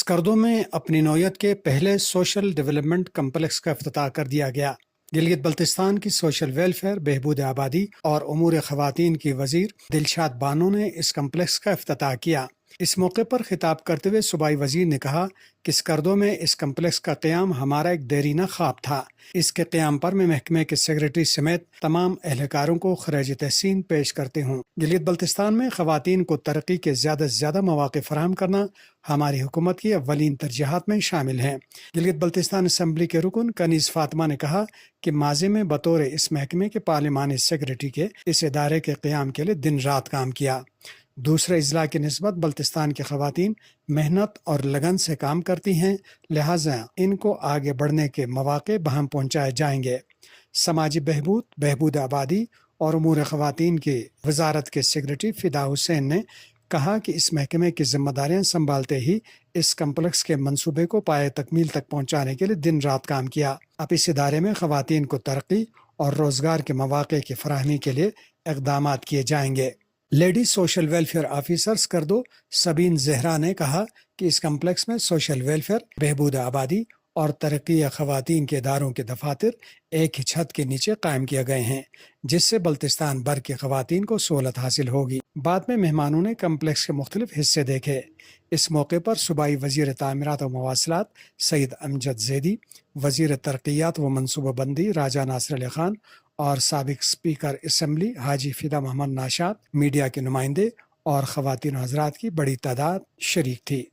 اسکردو میں اپنی نوعیت کے پہلے سوشل ڈیولپمنٹ کمپلیکس کا افتتاح کر دیا گیا۔ گلگت بلتستان کی سوشل ویلفیئر، بہبود آبادی اور امور خواتین کی وزیر دلشاد بانو نے اس کمپلیکس کا افتتاح کیا۔ اس موقع پر خطاب کرتے ہوئے صوبائی وزیر نے کہا کہ اسکردو میں اس کمپلیکس کا قیام ہمارا ایک دیرینہ خواب تھا۔ اس کے قیام پر میں محکمے کے سیکریٹری سمیت تمام اہلکاروں کو خراج تحسین پیش کرتے ہوں۔ گلگت بلتستان میں خواتین کو ترقی کے زیادہ سے زیادہ مواقع فراہم کرنا ہماری حکومت کی اولین ترجیحات میں شامل ہے۔ گلگت بلتستان اسمبلی کے رکن کنیز فاطمہ نے کہا کہ ماضی میں بطور اس محکمے کے پارلیمانی سیکریٹری کے اس ادارے کے قیام کے لیے دن رات کام کیا۔ دوسرے اضلاع کی نسبت بلتستان کی خواتین محنت اور لگن سے کام کرتی ہیں، لہٰذا ان کو آگے بڑھنے کے مواقع بہم پہنچائے جائیں گے۔ سماجی بہبود، بہبود آبادی اور امور خواتین کی وزارت کے سیکریٹری فدا حسین نے کہا کہ اس محکمے کی ذمہ داریاں سنبھالتے ہی اس کمپلیکس کے منصوبے کو پائے تکمیل تک پہنچانے کے لیے دن رات کام کیا۔ اب اس ادارے میں خواتین کو ترقی اور روزگار کے مواقع کی فراہمی کے لیے اقدامات کیے جائیں گے۔ Lady social welfare officer Skardu سبین Zahra نے کہا کہ اس کمپلیکس میں سوشل ویلفیئر، بہبود آبادی اور ترقی خواتین کے اداروں کے دفاتر ایک ہی چھت کے نیچے قائم کیے گئے ہیں، جس سے بلتستان بھر کی خواتین کو سہولت حاصل ہوگی۔ بعد میں مہمانوں نے کمپلیکس کے مختلف حصے دیکھے۔ اس موقع پر صوبائی وزیر تعمیرات و مواصلات سید امجد زیدی، وزیر ترقیات و منصوبہ بندی راجہ ناصر علی خان اور سابق اسپیکر اسمبلی حاجی فدا محمد ناشاد، میڈیا کے نمائندے اور خواتین حضرات کی بڑی تعداد شریک تھی۔